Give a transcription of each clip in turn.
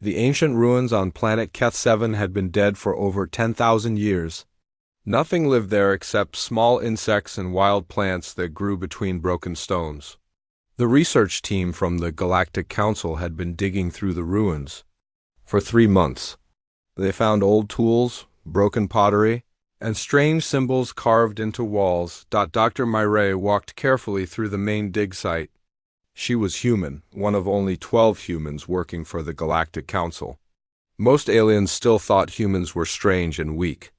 The ancient ruins on planet Keth 7 had been dead for over 10,000 years. Nothing lived there except small insects and wild plants that grew between broken stones. The research team from the Galactic Council had been digging through the ruins for 3 months. They found old tools, broken pottery, and strange symbols carved into walls. Dr. Myre walked carefully through the main dig site. She was human, one of only 12 humans working for the Galactic Council. Most aliens still thought humans were strange and weak.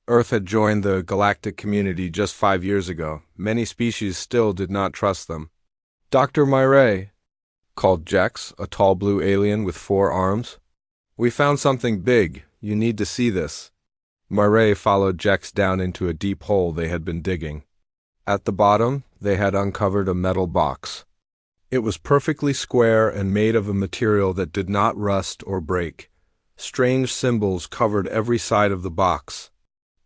Earth had joined the galactic community just 5 years ago. Many species still did not trust them. "Dr. Myre," called Jex, a tall blue alien with 4 arms. "We found something big. You need to see this." Myre followed Jex down into a deep hole they had been digging. At the bottom, they had uncovered a metal box. It was perfectly square and made of a material that did not rust or break. Strange symbols covered every side of the box.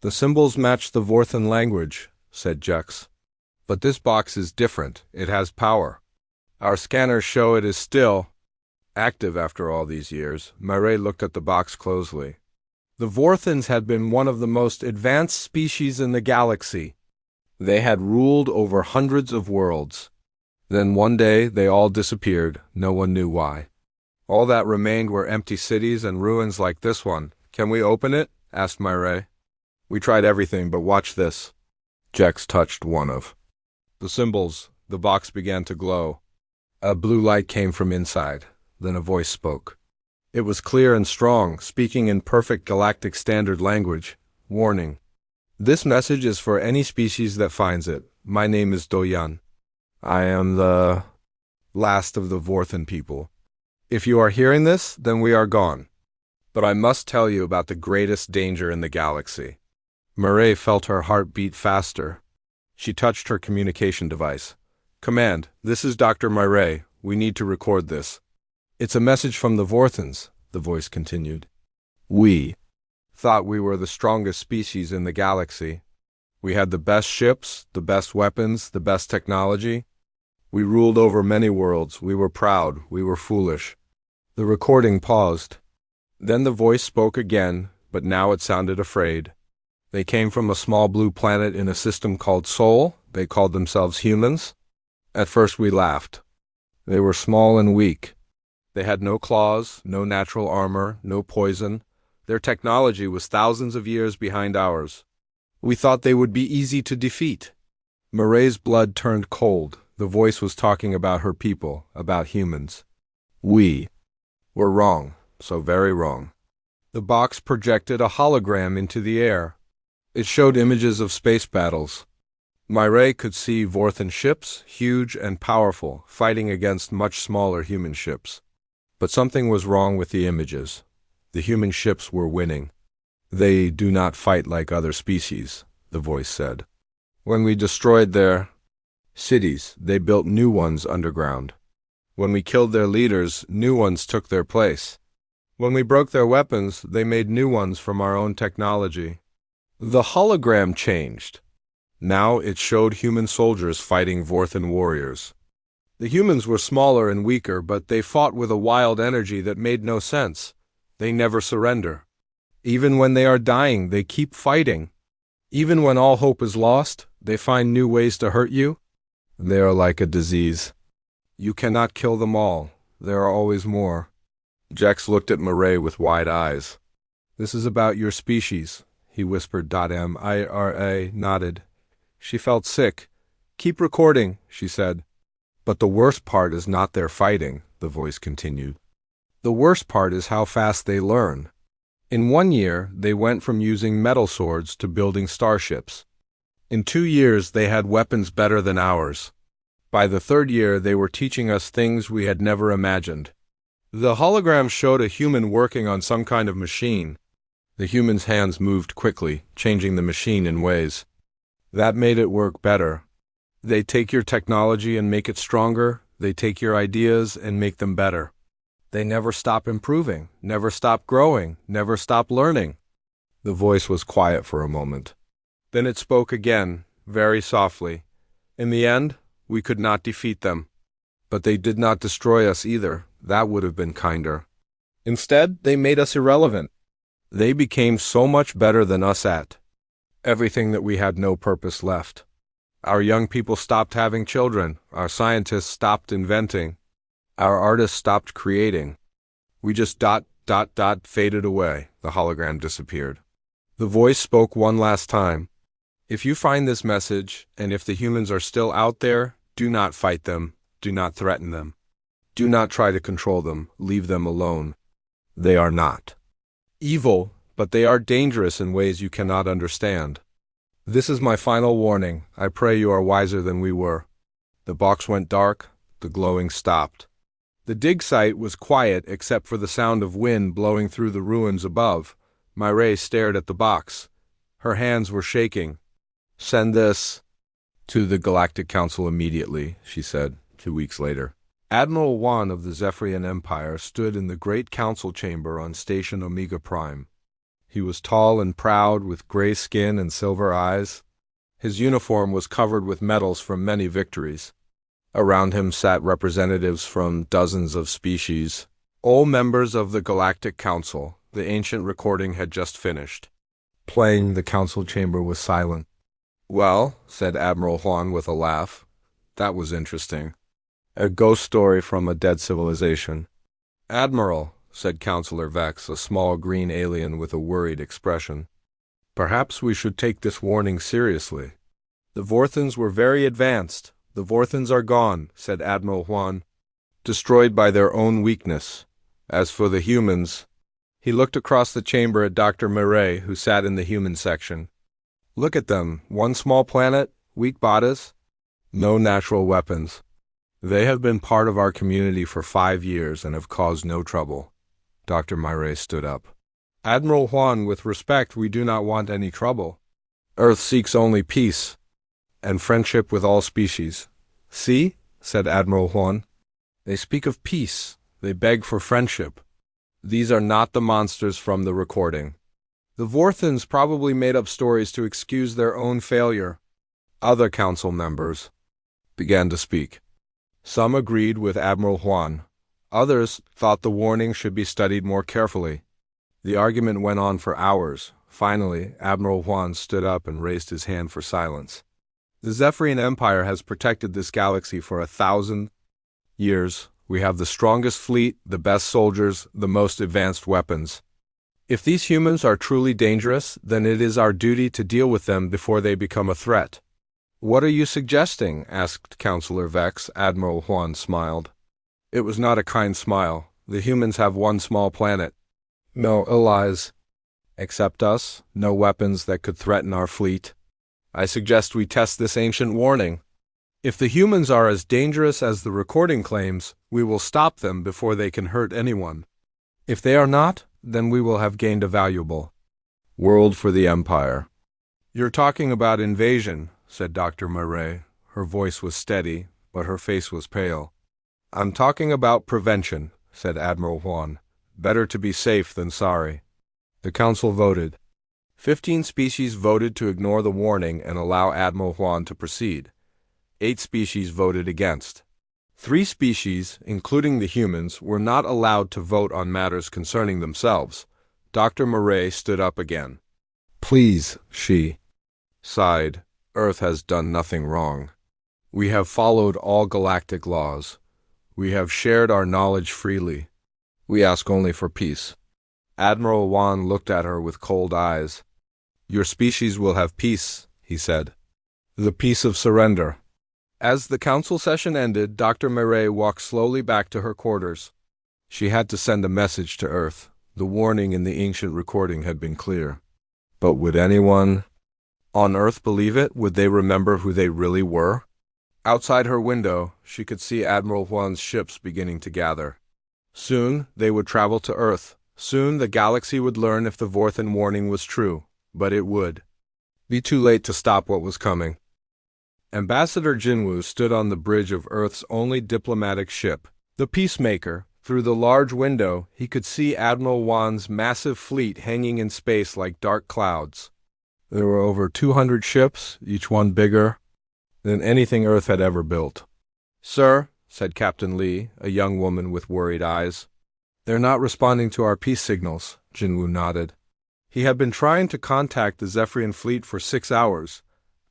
"The symbols match the Vorthan language," said Jex. "But this box is different. It has power. Our scanners show it is still active after all these years." Myre looked at the box closely. The Vorthans had been one of the most advanced species in the galaxy. They had ruled over hundreds of worlds. Then one day they all disappeared. No one knew why. All that remained were empty cities and ruins like this one. "Can we open it?" asked Myre. "We tried everything, but watch this." Jex touched one of the symbols. The box began to glow. A blue light came from inside. Then a voice spoke. It was clear and strong, speaking in perfect galactic standard language. "Warning. This message is for any species that finds it. My name is Doyan. I am the last of the Vorthan people. If you are hearing this, then we are gone. But I must tell you about the greatest danger in the galaxy." Myre felt her heart beat faster. She touched her communication device. "Command, this is Dr. Myre. We need to record this." "It's a message from the Vorthans," the voice continued. "We thought we were the strongest species in the galaxy. We had the best ships, the best weapons, the best technology. We ruled over many worlds. We were proud. We were foolish." The recording paused. Then the voice spoke again, but now it sounded afraid. "They came from a small blue planet in a system called Sol. They called themselves humans. At first we laughed. They were small and weak. They had no claws, no natural armor, no poison. Their technology was thousands of years behind ours. We thought they would be easy to defeat." Myre's blood turned cold. The voice was talking about her people, about humans. "We were wrong, so very wrong." The box projected a hologram into the air. It showed images of space battles. Myre could see Vorthan ships, huge and powerful, fighting against much smaller human ships. But something was wrong with the images. The human ships were winning. "They do not fight like other species," the voice said. "When we destroyed their cities, they built new ones underground. When we killed their leaders, new ones took their place. When we broke their weapons, they made new ones from our own technology." The hologram changed. Now it showed human soldiers fighting Vorthan warriors. The humans were smaller and weaker, but they fought with a wild energy that made no sense. They never surrender. Even when they are dying, they keep fighting. Even when all hope is lost, they find new ways to hurt you. They are like a disease. You cannot kill them all. There are always more. Jex looked at Myre with wide eyes. "This is about your species," he whispered. Myre nodded. She felt sick. "Keep recording," she said. "But the worst part is not their fighting," the voice continued. "The worst part is how fast they learn. In 1 year, they went from using metal swords to building starships. In 2 years, they had weapons better than ours. By the 3rd year, they were teaching us things we had never imagined." The hologram showed a human working on some kind of machine. The human's hands moved quickly, changing the machine in ways that made it work better. They take your technology and make it stronger. They take your ideas and make them better. They never stop improving, never stop growing, never stop learning. The voice was quiet for a moment. Then it spoke again, very softly. "In the end, we could not defeat them. But they did not destroy us either. That would have been kinder. Instead, they made us irrelevant. They became so much better than us at everything that we had no purpose left. Our young people stopped having children. Our scientists stopped inventing. Our artists stopped creating. We just faded away. The hologram disappeared. The voice spoke one last time. If you find this message, and if the humans are still out there, do not fight them. Do not threaten them. Do not try to control them. Leave them alone. They are not evil, but they are dangerous in ways you cannot understand. This is my final warning. I pray you are wiser than we were. The box went dark. The glowing stopped. The dig site was quiet except for the sound of wind blowing through the ruins above. Mireille stared at the box. Her hands were shaking. Send this to the Galactic Council immediately, she said, 2 weeks later. Admiral Juan of the Zephyrian Empire stood in the great council chamber on Station Omega Prime. He was tall and proud, with gray skin and silver eyes. His uniform was covered with medals from many victories. Around him sat representatives from dozens of species, all members of the Galactic Council. The ancient recording had just finished. Playing, the council chamber was silent. Well, said Admiral Juan with a laugh, that was interesting. A ghost story from a dead civilization. Admiral, said Counselor Vex, a small green alien with a worried expression. Perhaps we should take this warning seriously. The Vorthons were very advanced. The Vorthons are gone, said Admiral Juan, destroyed by their own weakness. As for the humans, he looked across the chamber at Dr. Mireille, who sat in the human section. Look at them, one small planet, weak bodies, no natural weapons. They have been part of our community for 5 years and have caused no trouble. Dr. Mireille stood up. Admiral Juan, with respect, we do not want any trouble. Earth seeks only peace and friendship with all species. See, said Admiral Juan, they speak of peace. They beg for friendship. These are not the monsters from the recording. The Vorthons probably made up stories to excuse their own failure. Other council members began to speak. Some agreed with Admiral Juan. Others thought the warning should be studied more carefully. The argument went on for hours. Finally, Admiral Juan stood up and raised his hand for silence. The Zephyrian Empire has protected this galaxy for 1,000 years. We have the strongest fleet, the best soldiers, the most advanced weapons. If these humans are truly dangerous, then it is our duty to deal with them before they become a threat. What are you suggesting? Asked Counselor Vex. Admiral Juan smiled. It was not a kind smile. The humans have one small planet. No allies. Except us. No weapons that could threaten our fleet. I suggest we test this ancient warning. If the humans are as dangerous as the recording claims, we will stop them before they can hurt anyone. If they are not, then we will have gained a valuable world for the Empire. You're talking about invasion, said Dr. Mireille. Her voice was steady, but her face was pale. I'm talking about prevention, said Admiral Juan. Better to be safe than sorry. The council voted. 15 species voted to ignore the warning and allow Admiral Juan to proceed. 8 species voted against. 3 species, including the humans, were not allowed to vote on matters concerning themselves. Dr. Mireille stood up again. Please, she sighed. Earth has done nothing wrong. We have followed all galactic laws. We have shared our knowledge freely. We ask only for peace. Admiral Juan looked at her with cold eyes. Your species will have peace, he said. The peace of surrender. As the council session ended, Dr. Mireille walked slowly back to her quarters. She had to send a message to Earth. The warning in the ancient recording had been clear. But would anyone on Earth believe it? Would they remember who they really were? Outside her window, she could see Admiral Juan's ships beginning to gather. Soon, they would travel to Earth. Soon, the galaxy would learn if the Vorthon warning was true. But it would be too late to stop what was coming. Ambassador Jinwu stood on the bridge of Earth's only diplomatic ship, the Peacemaker. Through the large window, he could see Admiral Juan's massive fleet hanging in space like dark clouds. There were over 200 ships, each one bigger than anything Earth had ever built. Sir, said Captain Lee, a young woman with worried eyes, They're not responding to our peace signals, Jinwoo nodded. He had been trying to contact the Zephyrian fleet for 6 hours.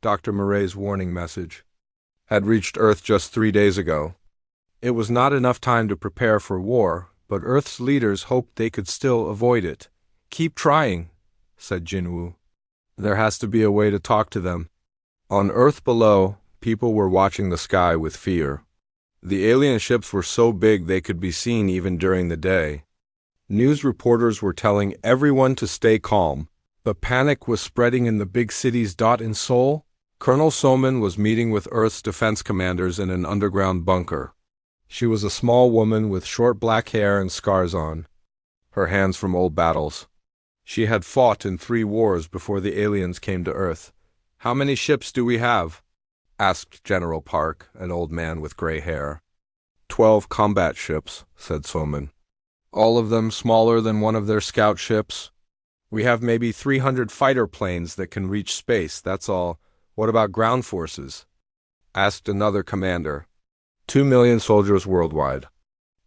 Dr. Murray's warning message had reached Earth just 3 days ago. It was not enough time to prepare for war, but Earth's leaders hoped they could still avoid it. Keep trying, said Jinwoo. There has to be a way to talk to them. On Earth below, people were watching the sky with fear. The alien ships were so big they could be seen even during the day. News reporters were telling everyone to stay calm, but panic was spreading in the big cities. In Seoul, Colonel Soman was meeting with Earth's defense commanders in an underground bunker. She was a small woman with short black hair and scars on her hands from old battles. She had fought in 3 wars before the aliens came to Earth. How many ships do we have? Asked General Park, an old man with gray hair. 12 combat ships, said Soman. All of them smaller than one of their scout ships. We have maybe 300 fighter planes that can reach space, that's all. What about ground forces? Asked another commander. 2 million soldiers worldwide.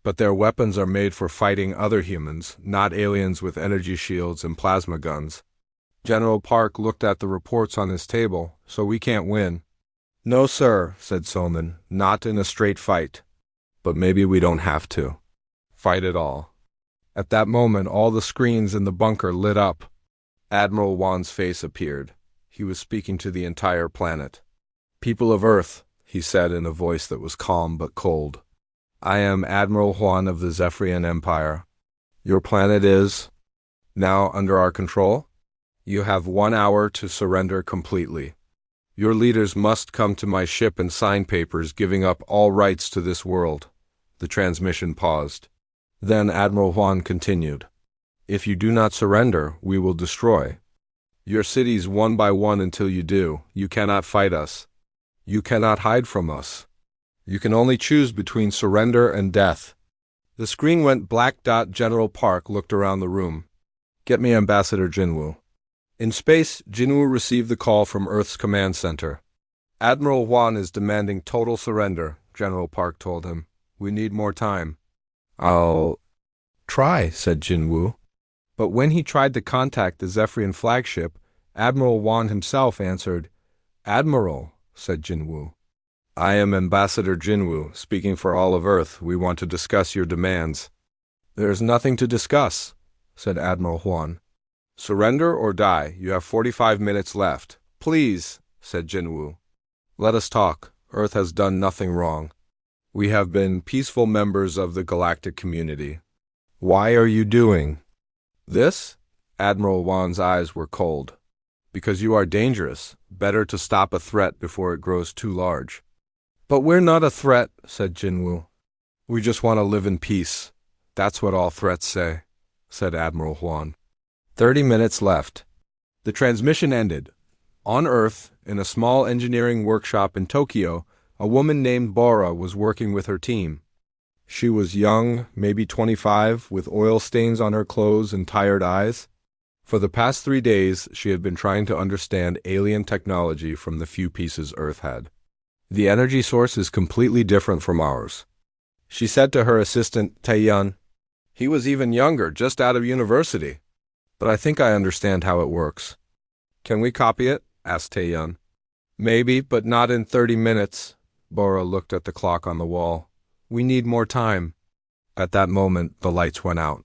But their weapons are made for fighting other humans, not aliens with energy shields and plasma guns. General Park looked at the reports on his table, so we can't win. No, sir, said Soman, not in a straight fight. But maybe we don't have to fight at all. At that moment, all the screens in the bunker lit up. Admiral Wan's face appeared. He was speaking to the entire planet. People of Earth, he said in a voice that was calm but cold. I am Admiral Huan of the Zephyrian Empire. Your planet is now under our control. You have 1 hour to surrender completely. Your leaders must come to my ship and sign papers giving up all rights to this world. The transmission paused. Then Admiral Huan continued. If you do not surrender, we will destroy your cities one by one until you do. You cannot fight us. You cannot hide from us. You can only choose between surrender and death. The screen went black. General Park looked around the room. Get me Ambassador Jinwoo. In space, Jinwoo received the call from Earth's command center. Admiral Huan is demanding total surrender, General Park told him. We need more time. I'll try, said Jinwoo. But when he tried to contact the Zephyrian flagship, Admiral Huan himself answered. Admiral, said Jinwoo. I am Ambassador Jinwoo, speaking for all of Earth. We want to discuss your demands. There's nothing to discuss, said Admiral Huan. Surrender or die. You have 45 minutes left. Please, said Jinwoo. Let us talk. Earth has done nothing wrong. We have been peaceful members of the galactic community. Why are you doing this? Admiral Huan's eyes were cold. Because you are dangerous. Better to stop a threat before it grows too large. But we're not a threat, said Jinwoo. We just want to live in peace. That's what all threats say, said Admiral Huan. 30 minutes left. The transmission ended. On Earth, in a small engineering workshop in Tokyo, a woman named Bora was working with her team. She was young, maybe 25, with oil stains on her clothes and tired eyes. For the past 3 days, she had been trying to understand alien technology from the few pieces Earth had. The energy source is completely different from ours. She said to her assistant, Taeyun. He was even younger, just out of university. But I think I understand how it works. Can we copy it? Asked Taeyun. Maybe, but not in 30 minutes. Bora looked at the clock on the wall. We need more time. At that moment, the lights went out.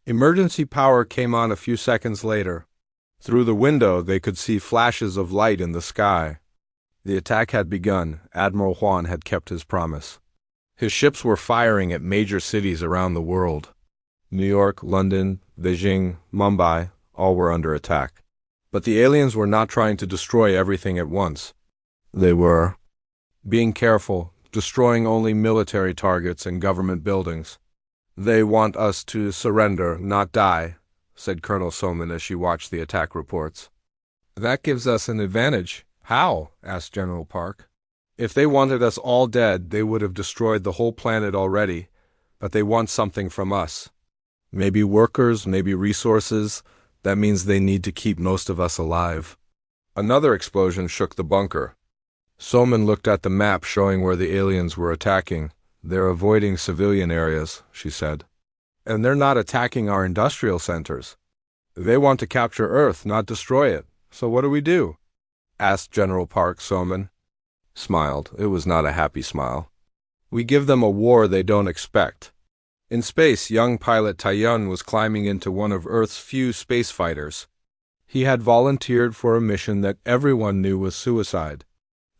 Emergency power came on a few seconds later. Through the window, they could see flashes of light in the sky. The attack had begun. Admiral Huan had kept his promise. His ships were firing at major cities around the world. New York, London, Beijing, Mumbai, all were under attack. But the aliens were not trying to destroy everything at once. They were being careful, destroying only military targets and government buildings. They want us to surrender, not die, said Colonel Soman as she watched the attack reports. That gives us an advantage. How? Asked General Park. If they wanted us all dead, they would have destroyed the whole planet already, but they want something from us. Maybe workers, maybe resources. That means they need to keep most of us alive. Another explosion shook the bunker. Soman looked at the map showing where the aliens were attacking. They're avoiding civilian areas, she said. And they're not attacking our industrial centers. They want to capture Earth, not destroy it. So what do we do? Asked General Park. Soman smiled. It was not a happy smile. We give them a war they don't expect. In space, young pilot Taiyun was climbing into one of Earth's few space fighters. He had volunteered for a mission that everyone knew was suicide.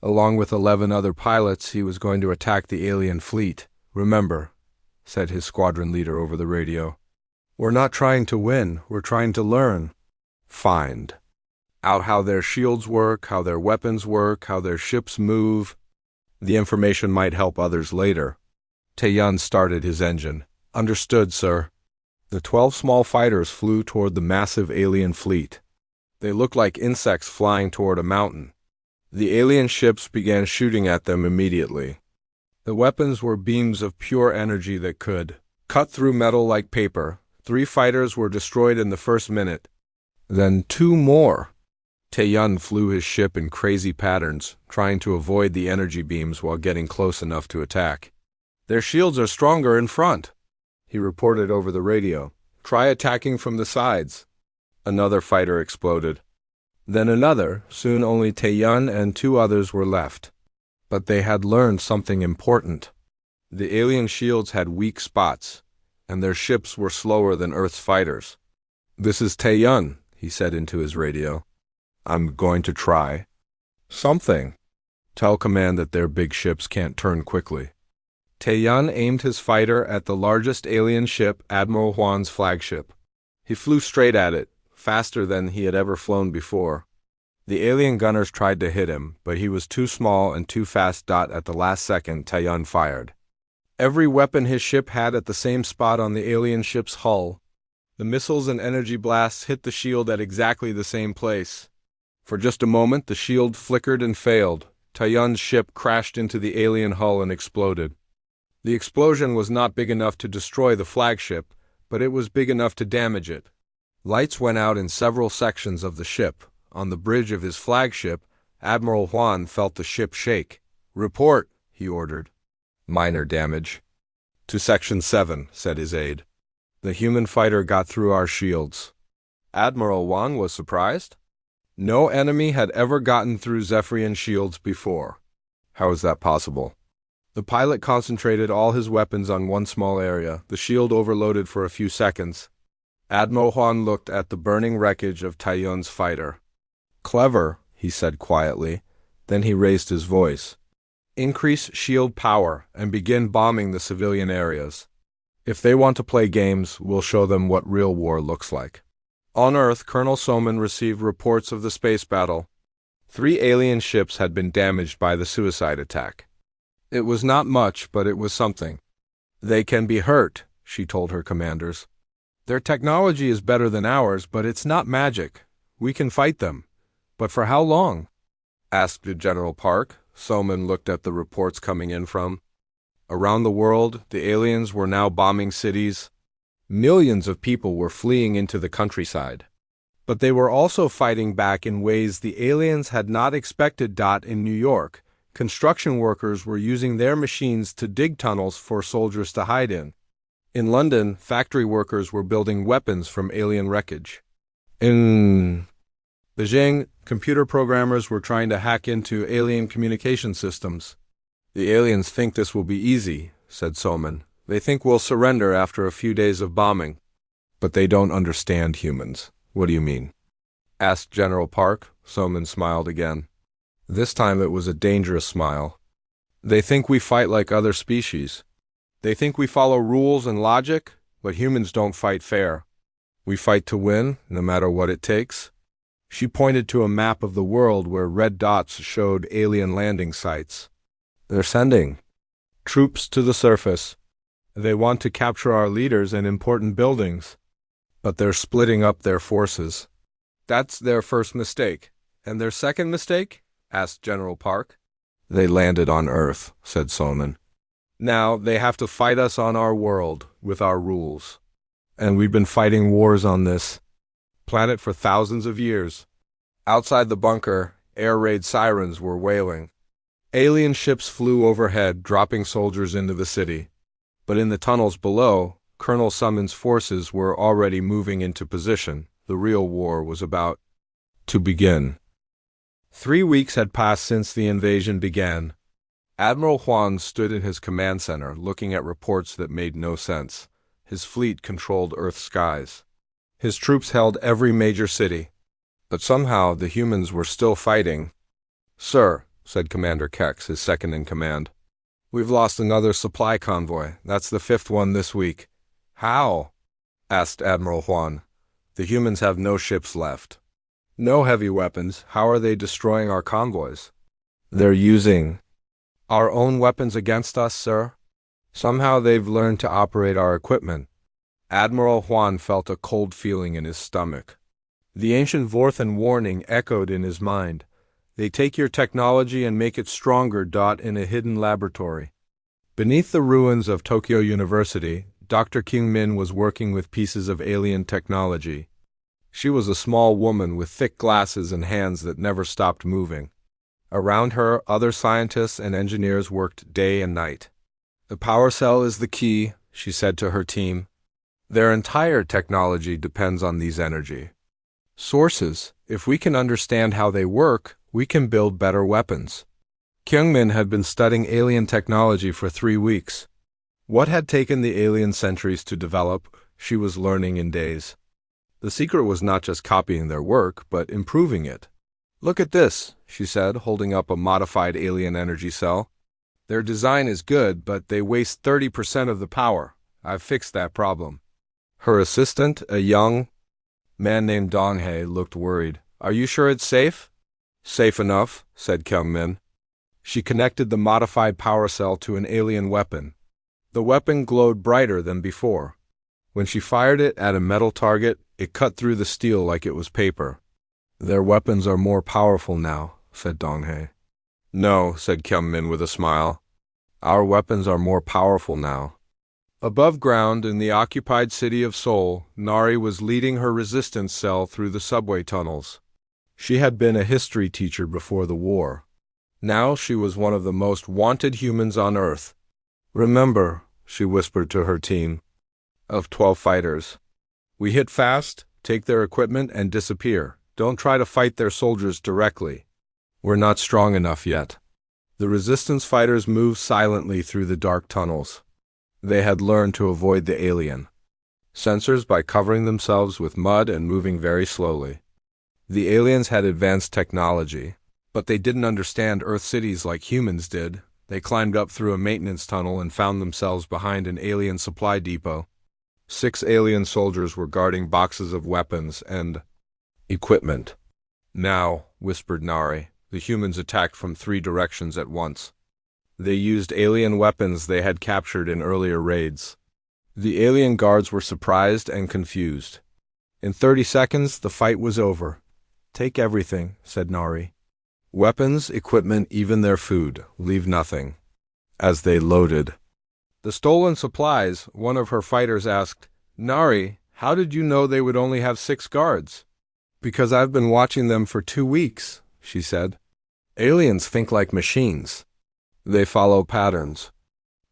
Along with 11 other pilots, he was going to attack the alien fleet. Remember, said his squadron leader over the radio. We're not trying to win, we're trying to learn. Find out how their shields work, how their weapons work, how their ships move. The information might help others later. Taiyun started his engine. Understood, sir. The 12 small fighters flew toward the massive alien fleet. They looked like insects flying toward a mountain. The alien ships began shooting at them immediately. The weapons were beams of pure energy that could cut through metal like paper. 3 fighters were destroyed in the first minute. Then 2 more. Taiyun flew his ship in crazy patterns, trying to avoid the energy beams while getting close enough to attack. Their shields are stronger in front, he reported over the radio. Try attacking from the sides. Another fighter exploded. Then another. Soon only Taiyun and 2 others were left. But they had learned something important. The alien shields had weak spots, and their ships were slower than Earth's fighters. This is Taiyun, he said into his radio. I'm going to try something. Tell command that their big ships can't turn quickly. Taiyun aimed his fighter at the largest alien ship, Admiral Huan's flagship. He flew straight at it, faster than he had ever flown before. The alien gunners tried to hit him, but he was too small and too fast. At the last second, Taiyun fired. Every weapon his ship had at the same spot on the alien ship's hull. The missiles and energy blasts hit the shield at exactly the same place. For just a moment, the shield flickered and failed. Taiyun's ship crashed into the alien hull and exploded. The explosion was not big enough to destroy the flagship, but it was big enough to damage it. Lights went out in several sections of the ship. On the bridge of his flagship, Admiral Huan felt the ship shake. Report, he ordered. Minor damage. To Section 7, said his aide. The human fighter got through our shields. Admiral Huan was surprised. No enemy had ever gotten through Zephyrian shields before. How is that possible? The pilot concentrated all his weapons on one small area. The shield overloaded for a few seconds. Admiral Huan looked at the burning wreckage of Taiyun's fighter. Clever, he said quietly. Then he raised his voice. Increase shield power and begin bombing the civilian areas. If they want to play games, we'll show them what real war looks like. On Earth, Colonel Soman received reports of the space battle. 3 alien ships had been damaged by the suicide attack. It was not much, but it was something. They can be hurt, she told her commanders. Their technology is better than ours, but it's not magic. We can fight them. But for how long? Asked General Park. Soman looked at the reports coming in from around the world. The aliens were now bombing cities. Millions of people were fleeing into the countryside. But they were also fighting back in ways the aliens had not expected. In New York, construction workers were using their machines to dig tunnels for soldiers to hide in. In London, factory workers were building weapons from alien wreckage. In Beijing, computer programmers were trying to hack into alien communication systems. The aliens think this will be easy, said Soman. They think we'll surrender after a few days of bombing. But they don't understand humans. What do you mean? Asked General Park. Soman smiled again. This time it was a dangerous smile. They think we fight like other species. They think we follow rules and logic, but humans don't fight fair. We fight to win, no matter what it takes. She pointed to a map of the world where red dots showed alien landing sites. They're sending troops to the surface. They want to capture our leaders and important buildings. But they're splitting up their forces. That's their first mistake. And their second mistake? Asked General Park. They landed on Earth, said Soman. Now they have to fight us on our world, with our rules. And we've been fighting wars on this planet for thousands of years. Outside the bunker, air raid sirens were wailing. Alien ships flew overhead, dropping soldiers into the city. But in the tunnels below, Colonel Summon's forces were already moving into position. The real war was about to begin. 3 weeks had passed since the invasion began. Admiral Huang stood in his command center, looking at reports that made no sense. His fleet controlled Earth's skies. His troops held every major city. But somehow the humans were still fighting. "Sir," said Commander Kex, his second-in-command, "we've lost another supply convoy. That's the 5th one this week." "How?" asked Admiral Huang. "The humans have no ships left. No heavy weapons. How are they destroying our convoys?" "They're using our own weapons against us, sir. Somehow they've learned to operate our equipment." Admiral Huang felt a cold feeling in his stomach. The ancient Vorthan warning echoed in his mind. They take your technology and make it stronger. In a hidden laboratory. Beneath the ruins of Tokyo University, Dr. Kyung-min was working with pieces of alien technology. She was a small woman with thick glasses and hands that never stopped moving. Around her, other scientists and engineers worked day and night. "The power cell is the key," she said to her team. "Their entire technology depends on these energy sources. If we can understand how they work, we can build better weapons." Kyung-min had been studying alien technology for 3 weeks. What had taken the aliens centuries to develop, she was learning in days. The secret was not just copying their work, but improving it. "Look at this," she said, holding up a modified alien energy cell. "Their design is good, but they waste 30% of the power. I've fixed that problem." Her assistant, a young man named Dong-hae, looked worried. "Are you sure it's safe?" "Safe enough," said Kyung-min. She connected the modified power cell to an alien weapon. The weapon glowed brighter than before. When she fired it at a metal target, it cut through the steel like it was paper. "Their weapons are more powerful now," said Dong-hae. "No," said Kyung-min with a smile. "Our weapons are more powerful now." Above ground, in the occupied city of Seoul, Nari was leading her resistance cell through the subway tunnels. She had been a history teacher before the war. Now she was one of the most wanted humans on Earth. "Remember," she whispered to her team of 12 fighters, "we hit fast, take their equipment, and disappear. Don't try to fight their soldiers directly. We're not strong enough yet." The resistance fighters moved silently through the dark tunnels. They had learned to avoid the alien sensors by covering themselves with mud and moving very slowly. The aliens had advanced technology, but they didn't understand Earth cities like humans did. They climbed up through a maintenance tunnel and found themselves behind an alien supply depot. 6 alien soldiers were guarding boxes of weapons and equipment. "Now," whispered Nari, "the humans attacked from 3 directions at once. They used alien weapons they had captured in earlier raids." The alien guards were surprised and confused. In 30 seconds, the fight was over. "Take everything," said Nari. "Weapons, equipment, even their food. Leave nothing." As they loaded the stolen supplies, one of her fighters asked, "Nari, how did you know they would only have 6 guards?" "Because I've been watching them for 2 weeks," she said. "Aliens think like machines. They follow patterns.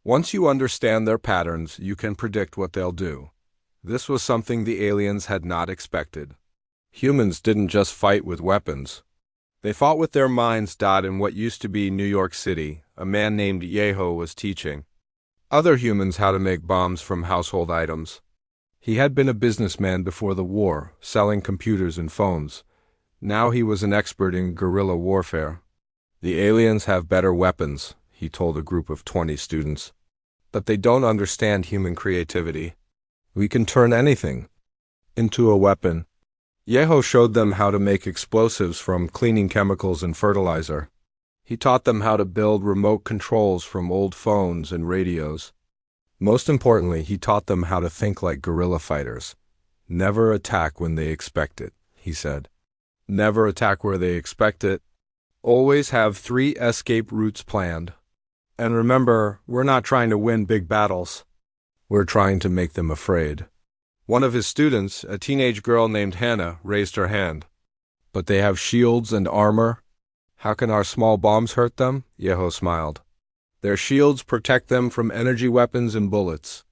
Once you understand their patterns, you can predict what they'll do." This was something the aliens had not expected. Humans didn't just fight with weapons. They fought with their minds. In what used to be New York City, a man named Yeho was teaching other humans how to make bombs from household items. He had been a businessman before the war, selling computers and phones. Now he was an expert in guerrilla warfare. "The aliens have better weapons," he told a group of 20 students. "But they don't understand human creativity. We can turn anything into a weapon." Yeho showed them how to make explosives from cleaning chemicals and fertilizer. He taught them how to build remote controls from old phones and radios. Most importantly, he taught them how to think like guerrilla fighters. "Never attack when they expect it," he said. "Never attack where they expect it. Always have 3 escape routes planned. And remember, we're not trying to win big battles. We're trying to make them afraid." One of his students, a teenage girl named Hannah, raised her hand. "But they have shields and armor. How can our small bombs hurt them?" Yeho smiled. "Their shields protect them from energy weapons and bullets.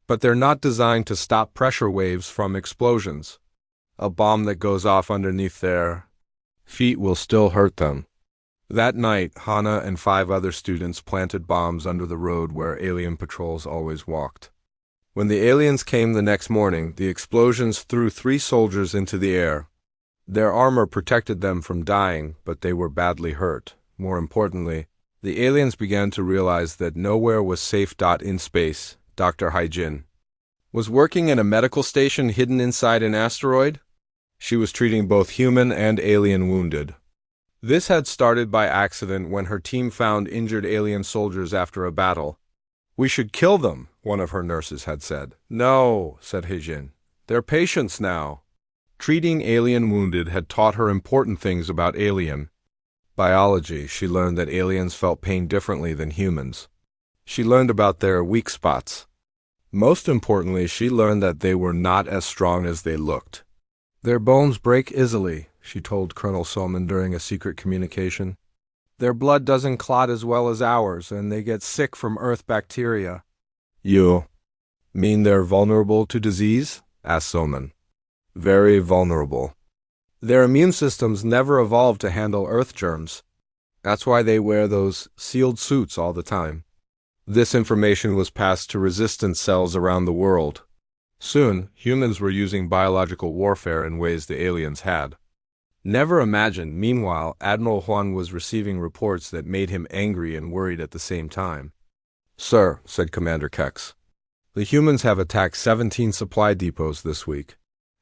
But they're not designed to stop pressure waves from explosions. A bomb that goes off underneath their feet will still hurt them. That night, Hana and 5 other students planted bombs under the road where alien patrols always walked. When the aliens came the next morning, the explosions threw 3 soldiers into the air. Their armor protected them from dying, but they were badly hurt. More importantly, the aliens began to realize that nowhere was safe. In space, Dr. Haijin was working in a medical station hidden inside an asteroid. She was treating both human and alien wounded. This had started by accident when her team found injured alien soldiers after a battle. "We should kill them," one of her nurses had said. "No," said Haijin. "They're patients now." Treating alien wounded had taught her important things about alien biology. She learned that aliens felt pain differently than humans. She learned about their weak spots. Most importantly, she learned that they were not as strong as they looked. "Their bones break easily," she told Colonel Solman during a secret communication. "Their blood doesn't clot as well as ours, and they get sick from Earth bacteria." "You mean they're vulnerable to disease?" asked Solman. "Very vulnerable. Their immune systems never evolved to handle Earth germs. That's why they wear those sealed suits all the time." This information was passed to resistance cells around the world. Soon, humans were using biological warfare in ways the aliens had never imagined. Meanwhile, Admiral Huan was receiving reports that made him angry and worried at the same time. "Sir," said Commander Kex, "the humans have attacked 17 supply depots this week.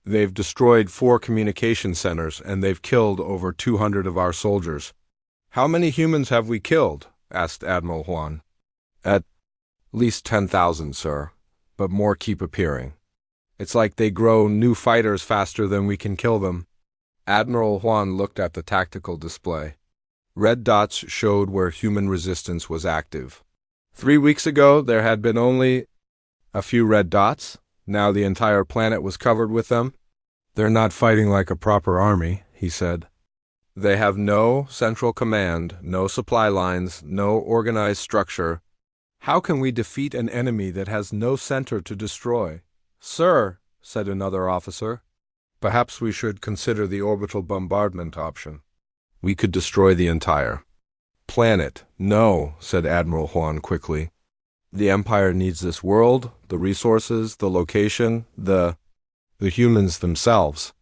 They've destroyed 4 communication centers, and they've killed over 200 of our soldiers." "How many humans have we killed?" asked Admiral Huan. "At least 10,000, sir, but more keep appearing. It's like they grow new fighters faster than we can kill them." Admiral Huan looked at the tactical display. Red dots showed where human resistance was active. 3 weeks ago, there had been only a few red dots. Now the entire planet was covered with them. "They're not fighting like a proper army," he said. "They have no central command, no supply lines, no organized structure. How can we defeat an enemy that has no center to destroy?" "Sir," said another officer, "perhaps we should consider the orbital bombardment option. We could destroy the entire planet." "No," said Admiral Huan quickly. "The Empire needs this world, the resources, the location, the humans themselves."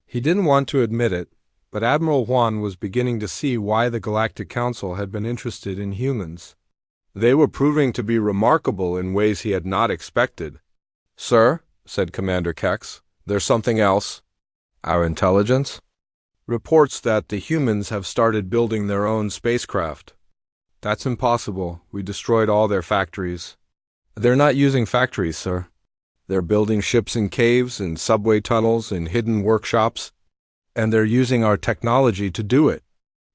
He didn't want to admit it, but Admiral Huan was beginning to see why the Galactic Council had been interested in humans. They were proving to be remarkable in ways he had not expected. "Sir," said Commander Kex, "there's something else." "Our intelligence?" "Reports that the humans have started building their own spacecraft." "That's impossible. We destroyed all their factories." "They're not using factories, sir. They're building ships in caves, in subway tunnels, in hidden workshops, and they're using our technology to do it."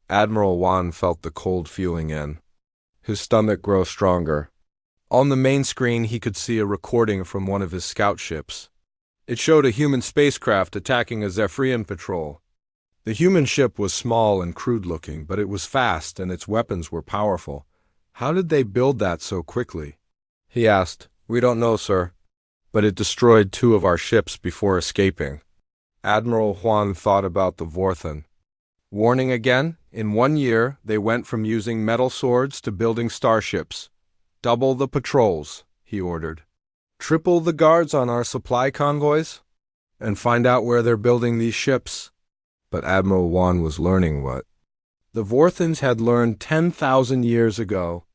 Admiral Huan felt the cold feeling in his stomach grow stronger. On the main screen, he could see a recording from one of his scout ships. It showed a human spacecraft attacking a Zephyrian patrol. The human ship was small and crude-looking, but it was fast and its weapons were powerful. "How did they build that so quickly?" he asked. "We don't know, sir, but it destroyed 2 of our ships before escaping." Admiral Huan thought about the Vorthan. Warning again, in 1 year, they went from using metal swords to building starships. "Double the patrols," he ordered. "Triple the guards on our supply convoys, and find out where they're building these ships." But Admiral Huan was learning what the Vorthans had learned 10,000 years ago.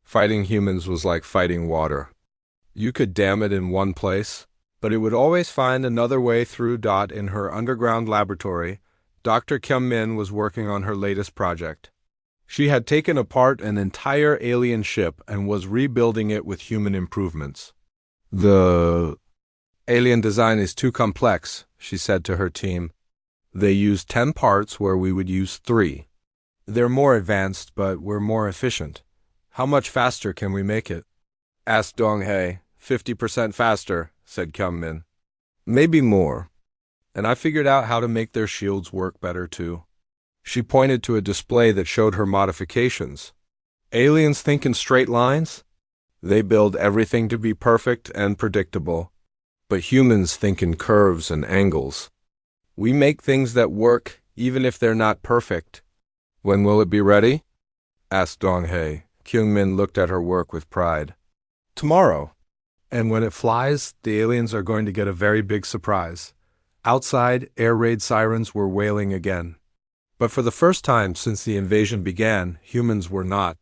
Fighting humans was like fighting water. You could dam it in one place, but it would always find another way through. In her underground laboratory, Dr. Kim Min was working on her latest project. She had taken apart an entire alien ship and was rebuilding it with human improvements. "The alien design is too complex," she said to her team. "They use 10 parts where we would use 3. They're more advanced, but we're more efficient. How much faster can we make it?" asked Dong Hae. 50% faster, said Kyung Min. "Maybe more. And I figured out how to make their shields work better too." She pointed to a display that showed her modifications. "Aliens think in straight lines? They build everything to be perfect and predictable, but humans think in curves and angles. We make things that work, even if they're not perfect. When will it be ready? Asked Dong-hae. Kyungmin looked at her work with pride. Tomorrow. And when it flies, the aliens are going to get a very big surprise. Outside, air raid sirens were wailing again. But for the first time since the invasion began, humans were not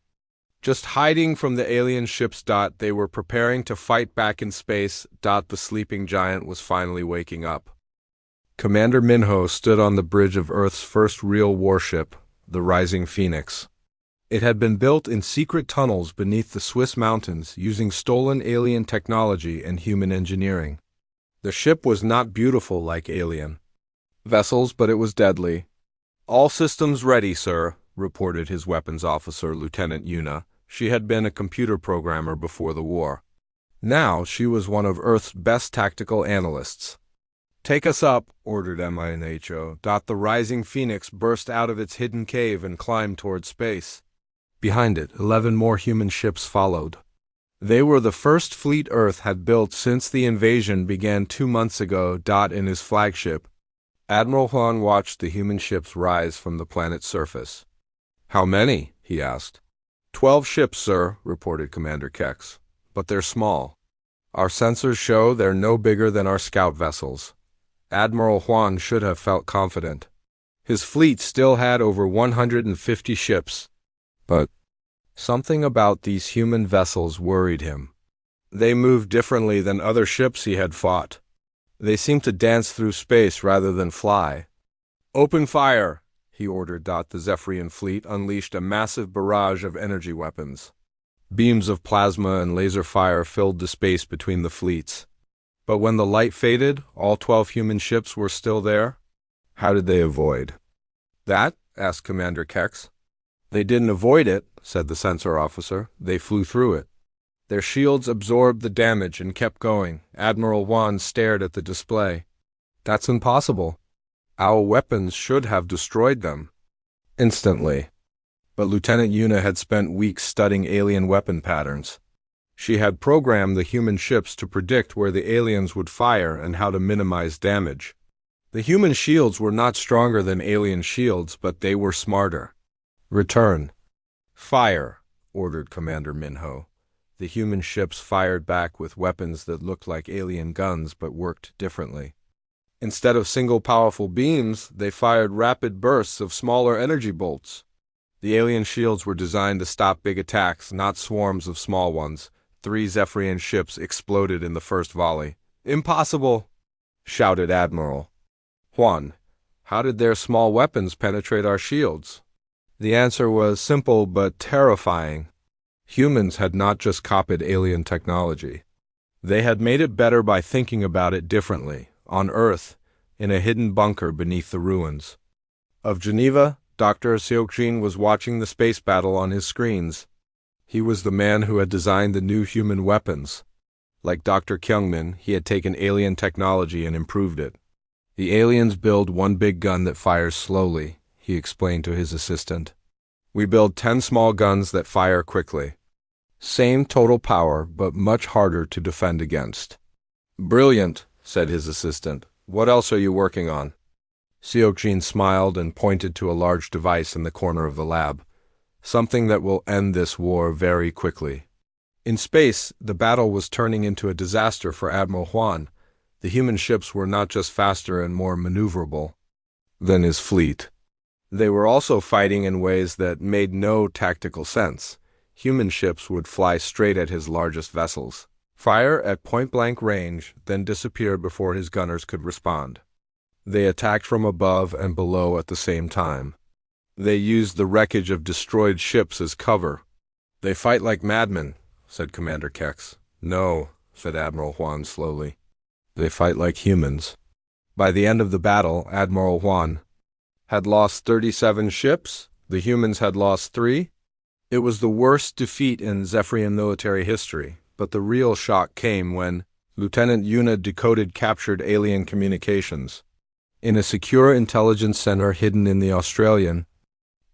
just hiding from the alien ships. They were preparing to fight back in space. The sleeping giant was finally waking up. Commander Minho stood on the bridge of Earth's first real warship, the Rising Phoenix. It had been built in secret tunnels beneath the Swiss mountains using stolen alien technology and human engineering. The ship was not beautiful like alien vessels, but it was deadly. All systems ready, sir, reported his weapons officer, Lieutenant Yuna. She had been a computer programmer before the war. Now she was one of Earth's best tactical analysts. Take us up, ordered Minho. The Rising Phoenix burst out of its hidden cave and climbed toward space. Behind it, 11 more human ships followed. They were the first fleet Earth had built since the invasion began 2 months ago. In his flagship, Admiral Huan watched the human ships rise from the planet's surface. How many? He asked. 12 ships, sir, reported Commander Kex. But they're small. Our sensors show they're no bigger than our scout vessels. Admiral Huan should have felt confident. His fleet still had over 150 ships. But something about these human vessels worried him. They moved differently than other ships he had fought. They seemed to dance through space rather than fly. Open fire, he ordered. The Zephyrian fleet unleashed a massive barrage of energy weapons. Beams of plasma and laser fire filled the space between the fleets. But when the light faded, all 12 human ships were still there. How did they avoid that? Asked Commander Kex. They didn't avoid it, said the sensor officer. They flew through it. Their shields absorbed the damage and kept going. Admiral Huan stared at the display. That's impossible. Our weapons should have destroyed them instantly. But Lieutenant Yuna had spent weeks studying alien weapon patterns. She had programmed the human ships to predict where the aliens would fire and how to minimize damage. The human shields were not stronger than alien shields, but they were smarter. Return. Fire, ordered Commander Minho. The human ships fired back with weapons that looked like alien guns but worked differently. Instead of single powerful beams, they fired rapid bursts of smaller energy bolts. The alien shields were designed to stop big attacks, not swarms of small ones. 3 Zephyrian ships exploded in the first volley. Impossible, shouted Admiral Huan. How did their small weapons penetrate our shields? The answer was simple but terrifying. Humans had not just copied alien technology. They had made it better by thinking about it differently, on Earth, in a hidden bunker beneath the ruins of Geneva. Dr. Seokjin was watching the space battle on his screens. He was the man who had designed the new human weapons. Like Dr. Kyungmin, he had taken alien technology and improved it. The aliens build one big gun that fires slowly, he explained to his assistant. We build 10 small guns that fire quickly. Same total power, but much harder to defend against. Brilliant, said his assistant. What else are you working on? Seokjin smiled and pointed to a large device in the corner of the lab. Something that will end this war very quickly. In space, the battle was turning into a disaster for Admiral Huan. The human ships were not just faster and more maneuverable than his fleet. They were also fighting in ways that made no tactical sense. Human ships would fly straight at his largest vessels, fire at point-blank range, then disappear before his gunners could respond. They attacked from above and below at the same time. They used the wreckage of destroyed ships as cover. They fight like madmen, said Commander Kex. No, said Admiral Huan slowly. They fight like humans. By the end of the battle, Admiral Huan had lost 37 ships. The humans had lost 3. It was the worst defeat in Zephyrian military history, but the real shock came when Lieutenant Yuna decoded captured alien communications. In a secure intelligence center hidden in the Australian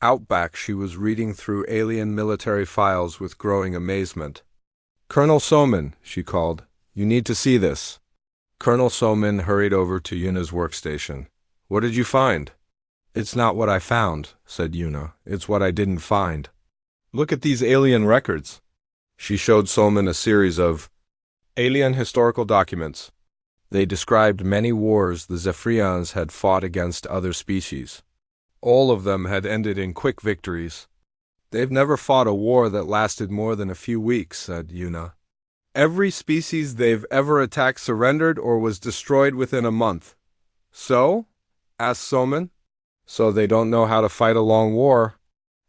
outback, she was reading through alien military files with growing amazement. Colonel Soman, she called. You need to see this. Colonel Soman hurried over to Yuna's workstation. What did you find? It's not what I found, said Yuna. It's what I didn't find. Look at these alien records. She showed Soman a series of alien historical documents. They described many wars the Zephyrians had fought against other species. All of them had ended in quick victories. They've never fought a war that lasted more than a few weeks, said Yuna. Every species they've ever attacked surrendered or was destroyed within a month. So? Asked Soman. So they don't know how to fight a long war.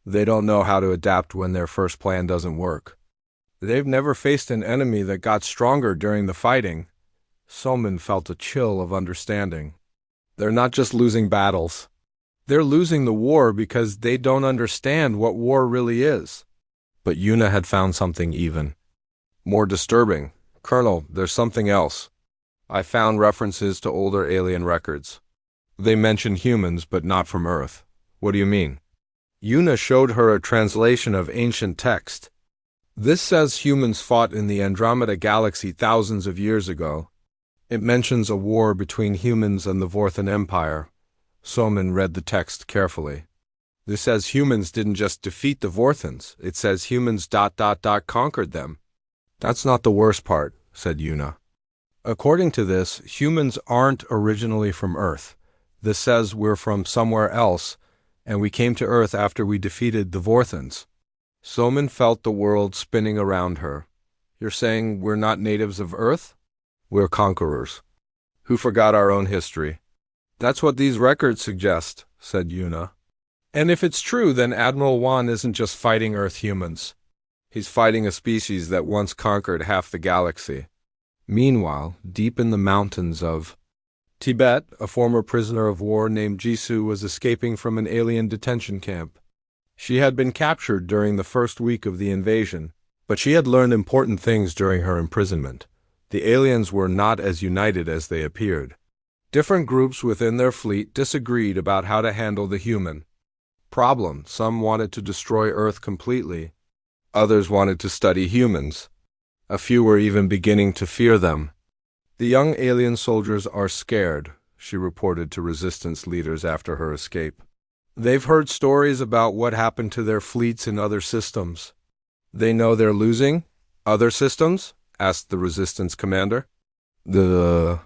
They don't know how to adapt when their first plan doesn't work. They've never faced an enemy that got stronger during the fighting. Soman felt a chill of understanding. They're not just losing battles. They're losing the war because they don't understand what war really is. But Yuna had found something even more disturbing. Colonel, there's something else. I found references to older alien records. They mention humans, but not from Earth. What do you mean? Yuna showed her a translation of ancient text. This says humans fought in the Andromeda Galaxy thousands of years ago. It mentions a war between humans and the Vorthan Empire. Soman read the text carefully. This says humans didn't just defeat the Vorthans. It says humans ... conquered them. That's not the worst part, said Yuna. According to this, humans aren't originally from Earth. This says we're from somewhere else, and we came to Earth after we defeated the Vorthans. Soman felt the world spinning around her. You're saying we're not natives of Earth? We're conquerors, who forgot our own history. That's what these records suggest, said Yuna. And if it's true, then Admiral Wan isn't just fighting Earth humans. He's fighting a species that once conquered half the galaxy. Meanwhile, deep in the mountains of Tibet, a former prisoner of war named Jisoo was escaping from an alien detention camp. She had been captured during the first week of the invasion, but she had learned important things during her imprisonment. The aliens were not as united as they appeared. Different groups within their fleet disagreed about how to handle the human problem. Some wanted to destroy Earth completely. Others wanted to study humans. A few were even beginning to fear them. The young alien soldiers are scared, she reported to resistance leaders after her escape. They've heard stories about what happened to their fleets in other systems. They know they're losing? Other systems? Asked the resistance commander. The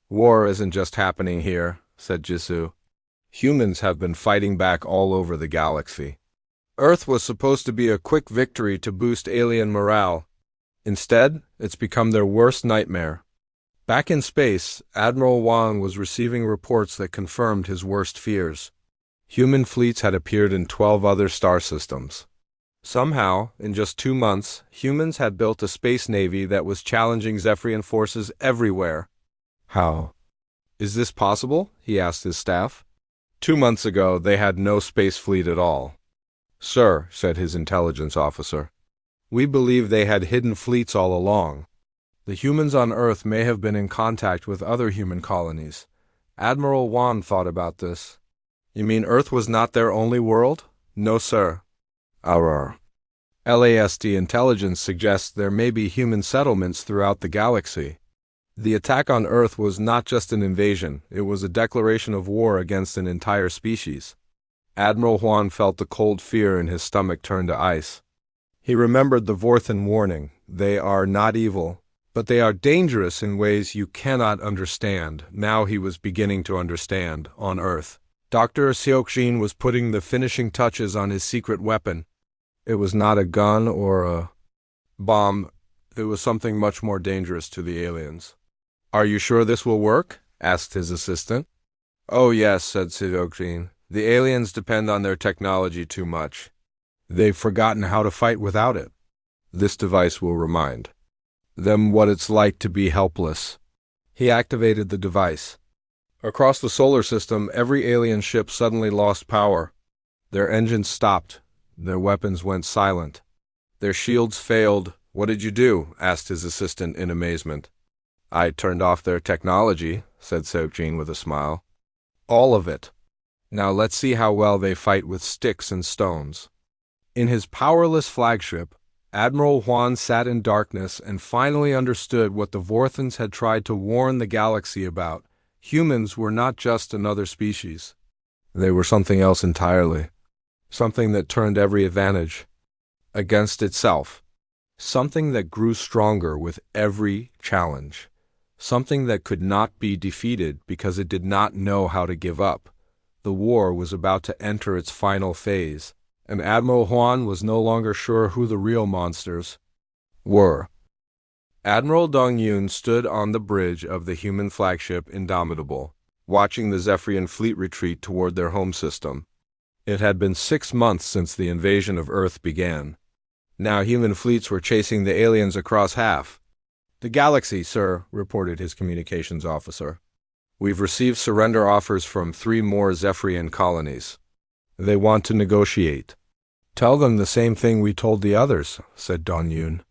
war isn't just happening here, said Jisoo. Humans have been fighting back all over the galaxy. Earth was supposed to be a quick victory to boost alien morale. Instead, it's become their worst nightmare. Back in space, Admiral Wan was receiving reports that confirmed his worst fears. Human fleets had appeared in 12 other star systems. Somehow, in just 2 months, humans had built a space navy that was challenging Zephyrian forces everywhere. How is this possible? He asked his staff. 2 months ago, they had no space fleet at all. Sir, said his intelligence officer, we believe they had hidden fleets all along. The humans on Earth may have been in contact with other human colonies. Admiral Wan thought about this. You mean Earth was not their only world? No, sir. Our LASD intelligence suggests there may be human settlements throughout the galaxy. The attack on Earth was not just an invasion, it was a declaration of war against an entire species. Admiral Huan felt the cold fear in his stomach turn to ice. He remembered the Vorthan warning. They are not evil, but they are dangerous in ways you cannot understand. Now he was beginning to understand, on Earth. Dr. Seokjin was putting the finishing touches on his secret weapon. It was not a gun or a bomb. It was something much more dangerous to the aliens. Are you sure this will work? Asked his assistant. Oh yes, said Seokjin. The aliens depend on their technology too much. They've forgotten how to fight without it. This device will remind them what it's like to be helpless. He activated the device. Across the solar system, every alien ship suddenly lost power. Their engines stopped. Their weapons went silent. Their shields failed. What did you do? Asked his assistant in amazement. I turned off their technology, said Seokjin with a smile. All of it. Now let's see how well they fight with sticks and stones. In his powerless flagship, Admiral Juan sat in darkness and finally understood what the Vorthons had tried to warn the galaxy about. Humans were not just another species. They were something else entirely. Something that turned every advantage against itself. Something that grew stronger with every challenge. Something that could not be defeated because it did not know how to give up. The war was about to enter its final phase, and Admiral Juan was no longer sure who the real monsters were. Admiral Dong Yun stood on the bridge of the human flagship Indomitable, watching the Zephyrian fleet retreat toward their home system. It had been 6 months since the invasion of Earth began. Now human fleets were chasing the aliens across half. "The galaxy, sir," reported his communications officer. "We've received surrender offers from 3 more Zephyrian colonies. They want to negotiate." "Tell them the same thing we told the others," said Dong Yun.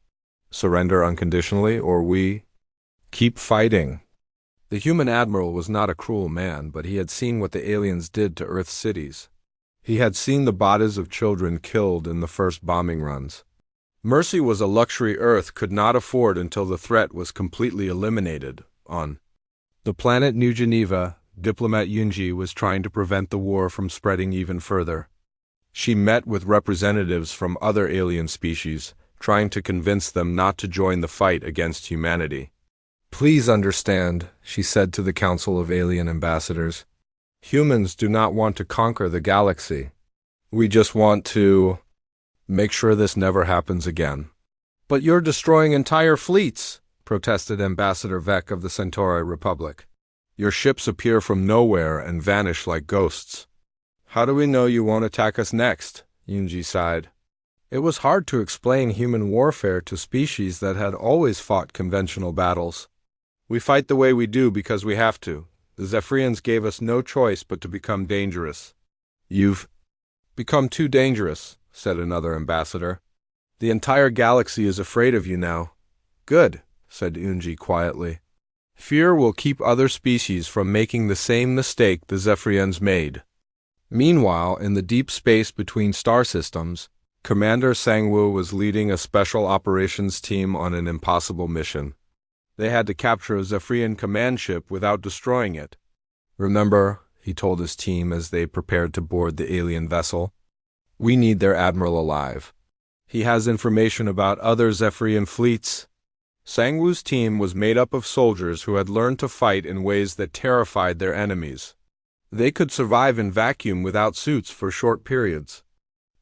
"Surrender unconditionally, or we keep fighting." The human admiral was not a cruel man, but he had seen what the aliens did to Earth's cities. He had seen the bodies of children killed in the first bombing runs. Mercy was a luxury Earth could not afford until the threat was completely eliminated. On the planet New Geneva, diplomat Yunji was trying to prevent the war from spreading even further. She met with representatives from other alien species, trying to convince them not to join the fight against humanity. "Please understand," she said to the Council of Alien Ambassadors. "Humans do not want to conquer the galaxy. We just want to make sure this never happens again." "But you're destroying entire fleets," protested Ambassador Vec of the Centauri Republic. "Your ships appear from nowhere and vanish like ghosts." "How do we know you won't attack us next?" Yunji sighed. It was hard to explain human warfare to species that had always fought conventional battles. "We fight the way we do because we have to. The Zephyrians gave us no choice but to become dangerous." "You've become too dangerous," said another ambassador. "The entire galaxy is afraid of you now." "Good," said Yunji quietly. "Fear will keep other species from making the same mistake the Zephyrians made." Meanwhile, in the deep space between star systems, Commander Sangwoo was leading a special operations team on an impossible mission. They had to capture a Zephyrian command ship without destroying it. "Remember," he told his team as they prepared to board the alien vessel, "we need their admiral alive. He has information about other Zephyrian fleets." Sangwoo's team was made up of soldiers who had learned to fight in ways that terrified their enemies. They could survive in vacuum without suits for short periods.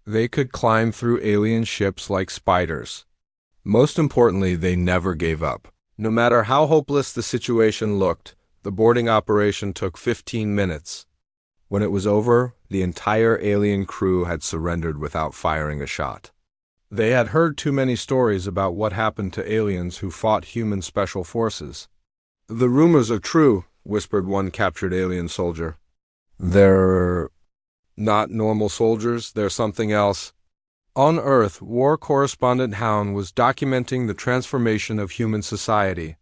They could climb through alien ships like spiders. Most importantly, they never gave up. No matter how hopeless the situation looked, the boarding operation took 15 minutes. When it was over, the entire alien crew had surrendered without firing a shot. They had heard too many stories about what happened to aliens who fought human special forces. "The rumors are true," whispered one captured alien soldier. "They're not normal soldiers, they're something else." On Earth, war correspondent Hound was documenting the transformation of human society.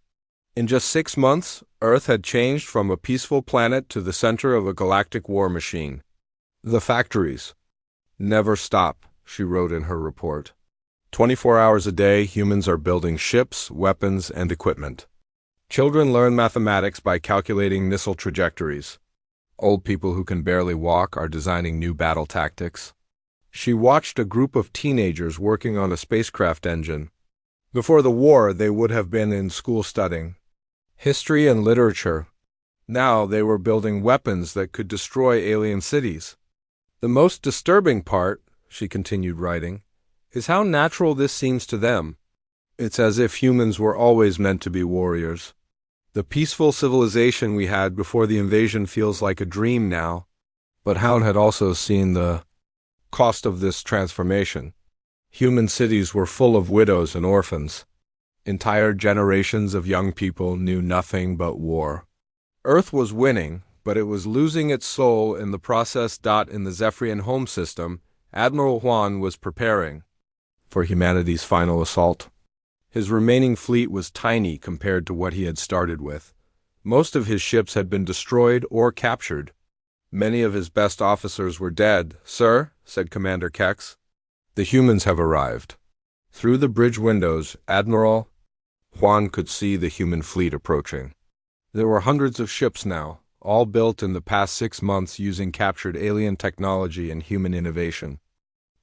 In just 6 months, Earth had changed from a peaceful planet to the center of a galactic war machine. "The factories never stop," she wrote in her report. 24 hours a day, humans are building ships, weapons, and equipment. Children learn mathematics by calculating missile trajectories. Old people who can barely walk are designing new battle tactics. She watched a group of teenagers working on a spacecraft engine. Before the war, they would have been in school studying history and literature. Now they were building weapons that could destroy alien cities. "The most disturbing part," she continued writing, "is how natural this seems to them. It's as if humans were always meant to be warriors. The peaceful civilization we had before the invasion feels like a dream now." But Hound had also seen the cost of this transformation. Human cities were full of widows and orphans. Entire generations of young people knew nothing but war. Earth was winning, but it was losing its soul in the process. In the Zephyrian home system, Admiral Juan was preparing for humanity's final assault. His remaining fleet was tiny compared to what he had started with. Most of his ships had been destroyed or captured. Many of his best officers were dead. "Sir," said Commander Kex, "the humans have arrived." Through the bridge windows, Admiral Juan could see the human fleet approaching. There were hundreds of ships now, all built in the past 6 months using captured alien technology and human innovation.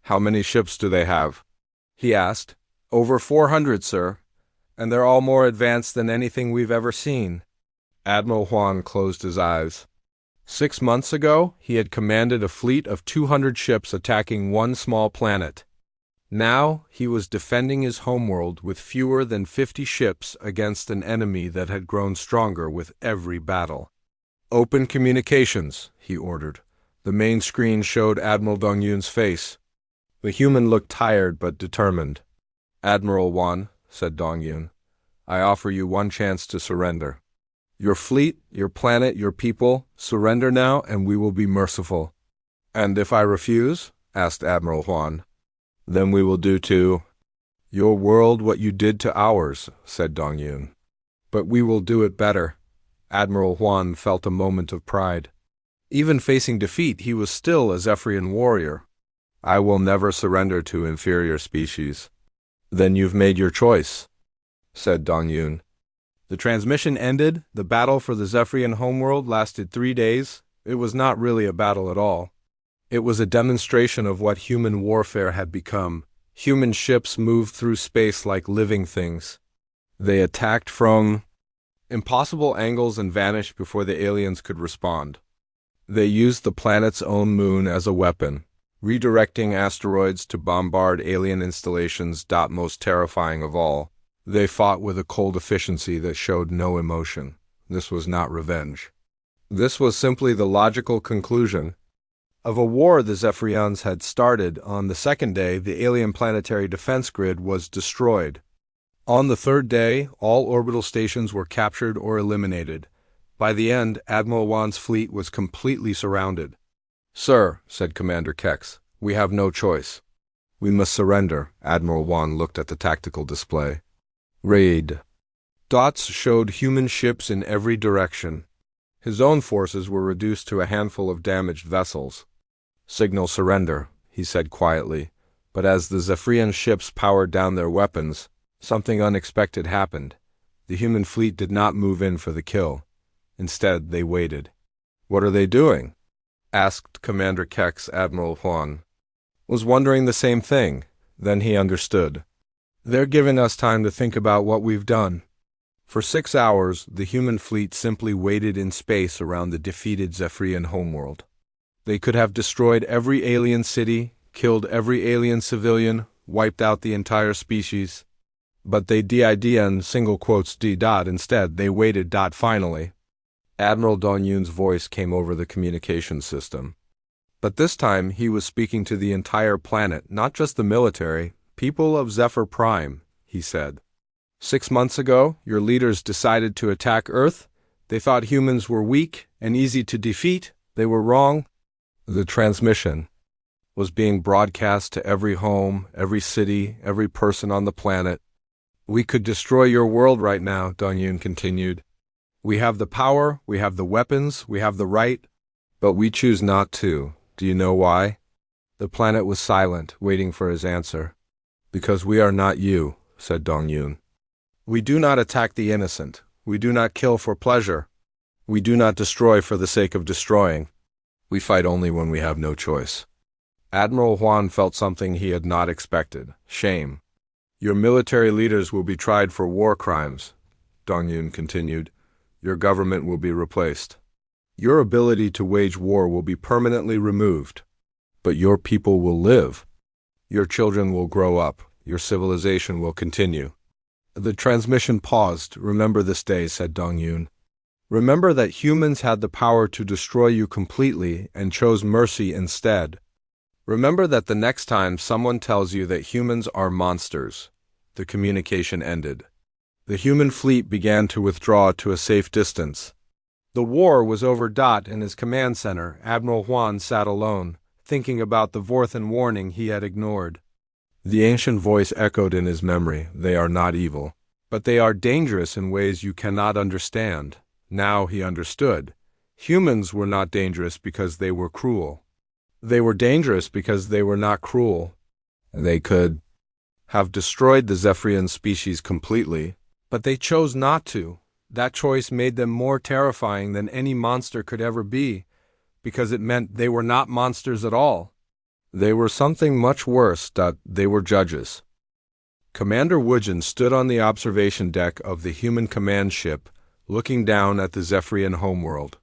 "How many ships do they have?" he asked. "Over 400, sir, and they're all more advanced than anything we've ever seen." Admiral Juan closed his eyes. 6 months ago, he had commanded a fleet of 200 ships attacking one small planet. Now, he was defending his homeworld with fewer than 50 ships against an enemy that had grown stronger with every battle. "Open communications," he ordered. The main screen showed Admiral Dongyun's face. The human looked tired but determined. "Admiral Juan," said Dongyun, "I offer you one chance to surrender. Your fleet, your planet, your people, surrender now and we will be merciful." "And if I refuse?" asked Admiral Juan. "Then we will do to your world what you did to ours," said Dongyun. "But we will do it better." Admiral Juan felt a moment of pride. Even facing defeat, he was still a Zephyrian warrior. "I will never surrender to inferior species." "Then you've made your choice," said Dongyun. The transmission ended. The battle for the Zephyrian homeworld lasted 3 days. It was not really a battle at all. It was a demonstration of what human warfare had become. Human ships moved through space like living things. They attacked from impossible angles and vanished before the aliens could respond. They used the planet's own moon as a weapon, redirecting asteroids to bombard alien installations. Most terrifying of all, they fought with a cold efficiency that showed no emotion. This was not revenge. This was simply the logical conclusion of a war the Zephyrians had started. On the second day, the alien planetary defense grid was destroyed. On the third day, all orbital stations were captured or eliminated. By the end, Admiral Juan's fleet was completely surrounded. "Sir," said Commander Kex, "we have no choice. We must surrender." Admiral Juan looked at the tactical display. Raid. Dots showed human ships in every direction. His own forces were reduced to a handful of damaged vessels. "Signal surrender," he said quietly, but as the Zephyrian ships powered down their weapons, something unexpected happened. The human fleet did not move in for the kill. Instead, they waited. "What are they doing?" asked Commander Kex. Admiral Juan was wondering the same thing. Then he understood. "They're giving us time to think about what we've done." For 6 hours, the human fleet simply waited in space around the defeated Zephyrian homeworld. They could have destroyed every alien city, killed every alien civilian, wiped out the entire species. But they did single quotes d. Instead, they waited. Finally, Admiral Dongyun's voice came over the communication system. But this time, he was speaking to the entire planet, not just the military. "People of Zephyr Prime," he said. 6 months ago, your leaders decided to attack Earth. They thought humans were weak and easy to defeat. They were wrong. The transmission was being broadcast to every home, every city, every person on the planet. "We could destroy your world right now," Dongyun continued. "We have the power, we have the weapons, we have the right, but we choose not to. Do you know why?" The planet was silent, waiting for his answer. "Because we are not you," said Dongyun. "We do not attack the innocent. We do not kill for pleasure. We do not destroy for the sake of destroying. We fight only when we have no choice." Admiral Juan felt something he had not expected: shame. "Your military leaders will be tried for war crimes," Dongyun continued. "Your government will be replaced. Your ability to wage war will be permanently removed. But your people will live. Your children will grow up. Your civilization will continue." The transmission paused. "Remember this day," said Dongyun. "Remember that humans had the power to destroy you completely and chose mercy instead. Remember that the next time someone tells you that humans are monsters." The communication ended. The human fleet began to withdraw to a safe distance. The war was over. In his command center, Admiral Juan sat alone, thinking about the Vorthan warning he had ignored. The ancient voice echoed in his memory: "They are not evil, but they are dangerous in ways you cannot understand." Now he understood. Humans were not dangerous because they were cruel. They were dangerous because they were not cruel. They could have destroyed the Zephyrian species completely, but they chose not to. That choice made them more terrifying than any monster could ever be, because it meant they were not monsters at all. They were something much worse, that they were judges. Commander Woodgen stood on the observation deck of the human command ship, looking down at the Zephyrian homeworld.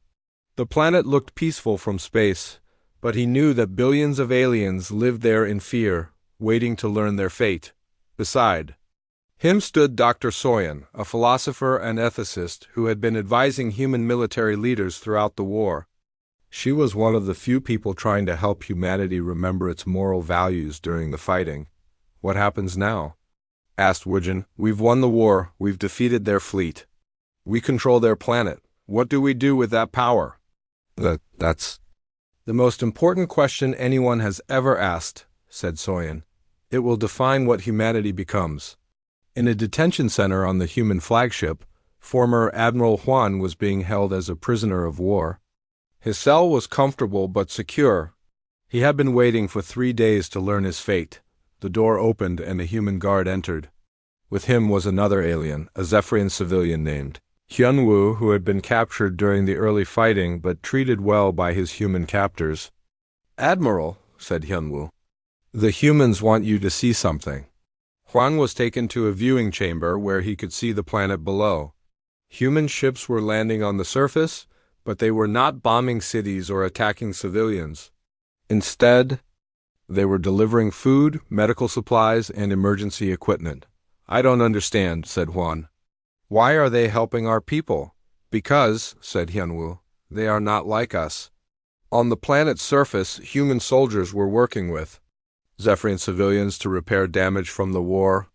The planet looked peaceful from space, but he knew that billions of aliens lived there in fear, waiting to learn their fate. Beside him stood Dr. Soyan, a philosopher and ethicist who had been advising human military leaders throughout the war. She was one of the few people trying to help humanity remember its moral values during the fighting. "What happens now?" asked Woodgen. "We've won the war. We've defeated their fleet. We control their planet. What do we do with that power?" That's the most important question anyone has ever asked," said Soyan. "It will define what humanity becomes." In a detention center on the human flagship, former Admiral Juan was being held as a prisoner of war. His cell was comfortable but secure. He had been waiting for 3 days to learn his fate. The door opened and a human guard entered. With him was another alien, a Zephyrian civilian named Hyunwoo, who had been captured during the early fighting but treated well by his human captors. "Admiral," said Hyunwoo, "the humans want you to see something." Juan was taken to a viewing chamber where he could see the planet below. Human ships were landing on the surface, but they were not bombing cities or attacking civilians. Instead, they were delivering food, medical supplies, and emergency equipment. "I don't understand," said Juan. "Why are they helping our people?" "Because," said Hyunwoo, "they are not like us." On the planet's surface, human soldiers were working with Zephyrian civilians to repair damage from the war.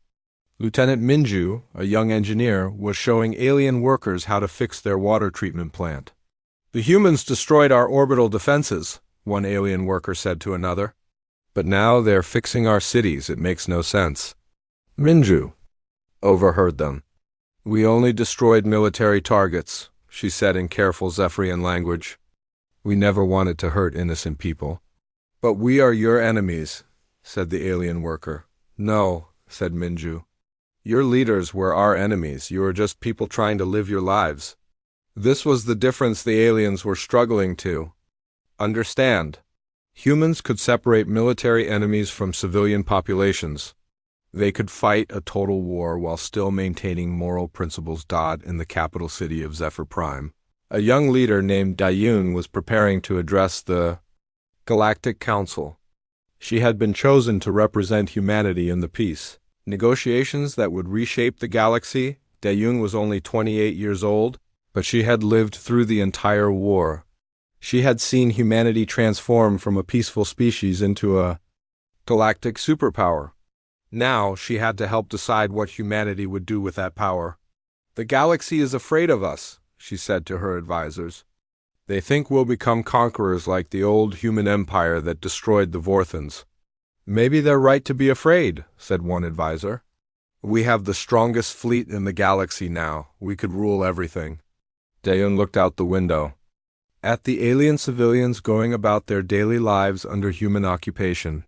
Lieutenant Minju, a young engineer, was showing alien workers how to fix their water treatment plant. "The humans destroyed our orbital defenses," one alien worker said to another. "But now they're fixing our cities. It makes no sense." Minju overheard them. "We only destroyed military targets," she said in careful Zephyrian language. "We never wanted to hurt innocent people." "But we are your enemies," said the alien worker. "No," said Minju. "Your leaders were our enemies. You are just people trying to live your lives." This was the difference the aliens were struggling to understand. Humans could separate military enemies from civilian populations. They could fight a total war while still maintaining moral principles. In the capital city of Zephyr Prime, a young leader named Dayun was preparing to address the Galactic Council. She had been chosen to represent humanity in the peace negotiations that would reshape the galaxy. Dayun was only 28 years old, but she had lived through the entire war. She had seen humanity transform from a peaceful species into a galactic superpower. Now she had to help decide what humanity would do with that power. "The galaxy is afraid of us," she said to her advisors. "They think we'll become conquerors like the old human empire that destroyed the Vorthans." "Maybe they're right to be afraid," said one advisor. "We have the strongest fleet in the galaxy now. We could rule everything." Dayun looked out the window at the alien civilians going about their daily lives under human occupation.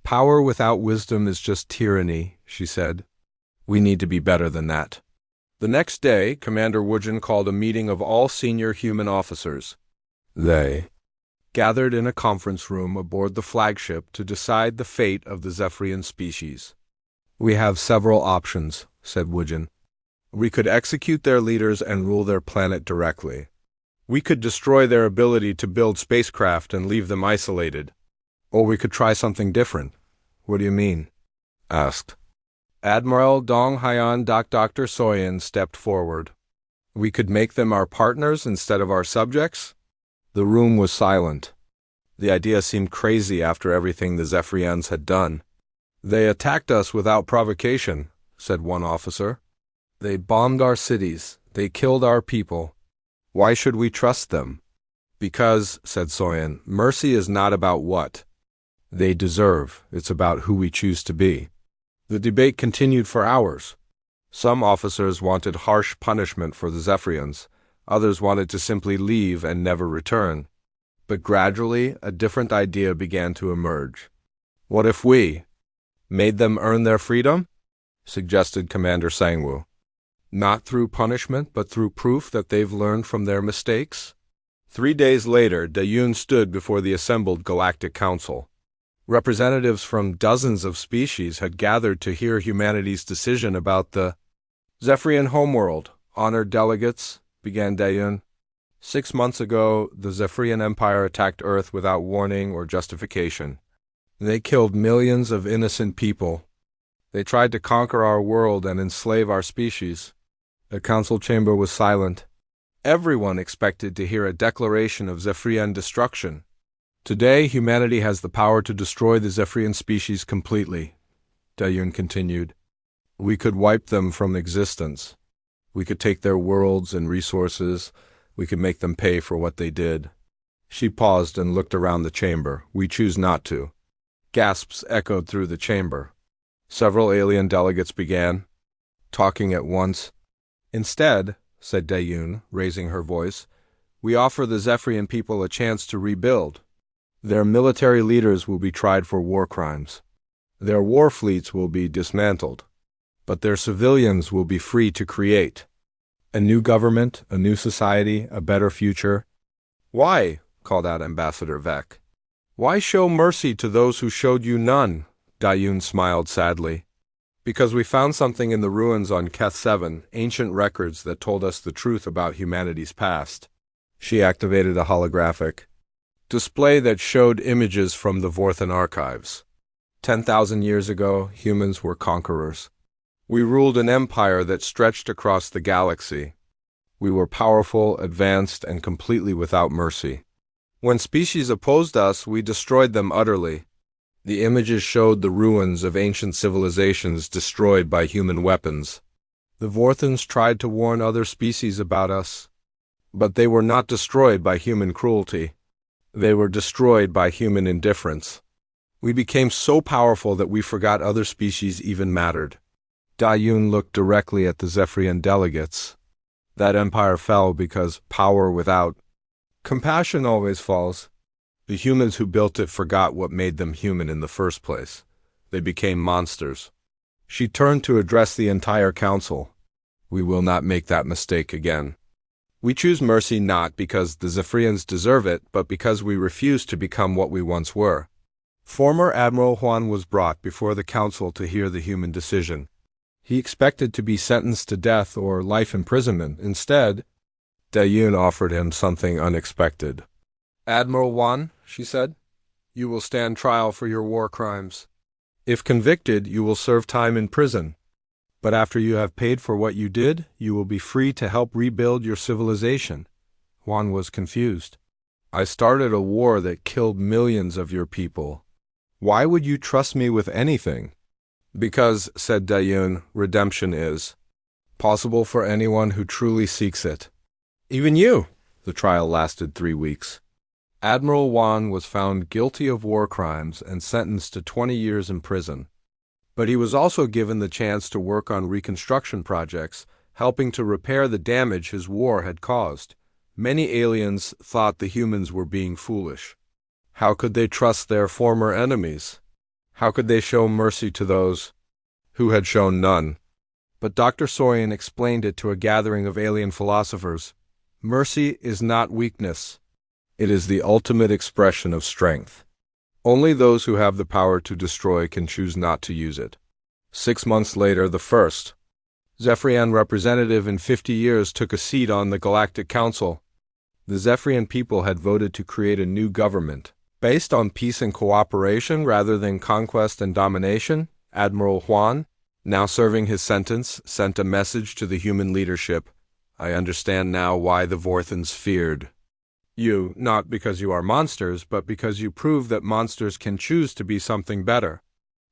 "Power without wisdom is just tyranny," she said. "We need to be better than that." The next day, Commander Woodgen called a meeting of all senior human officers. They gathered in a conference room aboard the flagship to decide the fate of the Zephyrian species. "We have several options," said Woodgen. "We could execute their leaders and rule their planet directly. We could destroy their ability to build spacecraft and leave them isolated. Or we could try something different." "What do you mean?" asked Admiral Dong Hyan. Dr. Soyan stepped forward. "We could make them our partners instead of our subjects." The room was silent. The idea seemed crazy after everything the Zephyrians had done. "They attacked us without provocation," said one officer. "They bombed our cities. They killed our people. Why should we trust them?" "Because," said Soyan, "mercy is not about what they deserve. It's about who we choose to be." The debate continued for hours. Some officers wanted harsh punishment for the Zephyrians. Others wanted to simply leave and never return. But gradually, a different idea began to emerge. "What if we Made them earn their freedom? Suggested Commander Sangwoo. Not through punishment, but through proof that they've learned from their mistakes? 3 days later, Dayun stood before the assembled Galactic Council. Representatives from dozens of species had gathered to hear humanity's decision about the Zephyrian homeworld. Honored delegates, began Dayun. 6 months ago, the Zephyrian Empire attacked Earth without warning or justification. They killed millions of innocent people. They tried to conquer our world and enslave our species. The council chamber was silent. Everyone expected to hear a declaration of Zephyrian destruction. Today, humanity has the power to destroy the Zephyrian species completely, Dayun continued. We could wipe them from existence. We could take their worlds and resources. We could make them pay for what they did. She paused and looked around the chamber. We choose not to. Gasps echoed through the chamber. Several alien delegates began, talking at once. Instead, said Dayun, raising her voice, we offer the Zephyrian people a chance to rebuild. Their military leaders will be tried for war crimes. Their war fleets will be dismantled. But their civilians will be free to create. A new government, a new society, a better future. Why? Called out Ambassador Vec. Why show mercy to those who showed you none? Dayun smiled sadly. Because we found something in the ruins on Keth 7, ancient records that told us the truth about humanity's past. She activated a holographic display that showed images from the Vorthan archives. 10,000 years ago, humans were conquerors. We ruled an empire that stretched across the galaxy. We were powerful, advanced, and completely without mercy. When species opposed us, we destroyed them utterly. The images showed the ruins of ancient civilizations destroyed by human weapons. The Vorthans tried to warn other species about us, but they were not destroyed by human cruelty. They were destroyed by human indifference. We became so powerful that we forgot other species even mattered. Dayun looked directly at the Zephyrian delegates. That empire fell because power without compassion always falls. The humans who built it forgot what made them human in the first place. They became monsters. She turned to address the entire council. We will not make that mistake again. We choose mercy not because the Zephyrians deserve it, but because we refuse to become what we once were. Former Admiral Huan was brought before the council to hear the human decision. He expected to be sentenced to death or life imprisonment. Instead, Dayun offered him something unexpected. Admiral Huan, she said, you will stand trial for your war crimes. If convicted, you will serve time in prison. But after you have paid for what you did, you will be free to help rebuild your civilization. Huan was confused. I started a war that killed millions of your people. Why would you trust me with anything? Because, said Dayun, redemption is possible for anyone who truly seeks it. Even you. The trial lasted 3 weeks. Admiral Huan was found guilty of war crimes and sentenced to 20 years in prison. But he was also given the chance to work on reconstruction projects, helping to repair the damage his war had caused. Many aliens thought the humans were being foolish. How could they trust their former enemies? How could they show mercy to those who had shown none? But Dr. Sorian explained it to a gathering of alien philosophers. Mercy is not weakness. It is the ultimate expression of strength. Only those who have the power to destroy can choose not to use it. 6 months later, the first Zephyrian representative in 50 years took a seat on the Galactic Council. The Zephyrian people had voted to create a new government, based on peace and cooperation rather than conquest and domination. Admiral Huan, now serving his sentence, sent a message to the human leadership. I understand now why the Vorthans feared you, not because you are monsters, but because you prove that monsters can choose to be something better.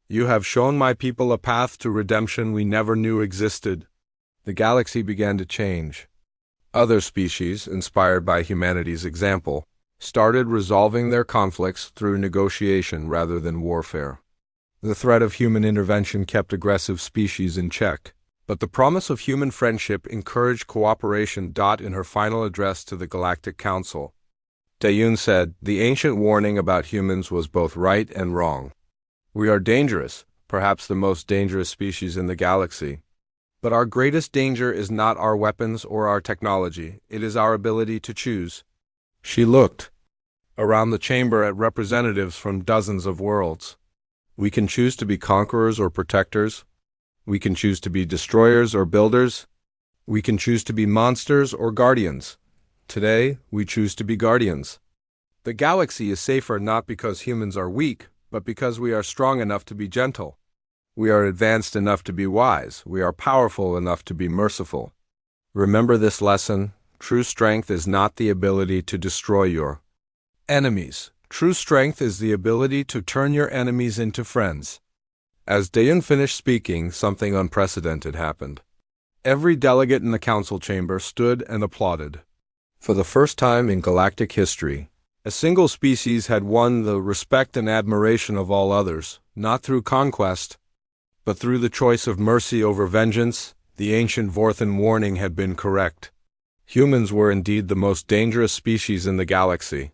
You have shown my people a path to redemption we never knew existed. The galaxy began to change. Other species, inspired by humanity's example, started resolving their conflicts through negotiation rather than warfare. The threat of human intervention kept aggressive species in check, but the promise of human friendship encouraged cooperation. In her final address to the Galactic Council, Dayun said, the ancient warning about humans was both right and wrong. We are dangerous, perhaps the most dangerous species in the galaxy. But our greatest danger is not our weapons or our technology, it is our ability to choose. She looked around the chamber at representatives from dozens of worlds. We can choose to be conquerors or protectors. We can choose to be destroyers or builders. We can choose to be monsters or guardians. Today, we choose to be guardians. The galaxy is safer not because humans are weak, but because we are strong enough to be gentle. We are advanced enough to be wise. We are powerful enough to be merciful. Remember this lesson: true strength is not the ability to destroy your enemies. True strength is the ability to turn your enemies into friends. As Dayan finished speaking, something unprecedented happened. Every delegate in the council chamber stood and applauded. For the first time in galactic history, a single species had won the respect and admiration of all others, not through conquest, but through the choice of mercy over vengeance. The ancient Vorthan warning had been correct. Humans were indeed the most dangerous species in the galaxy.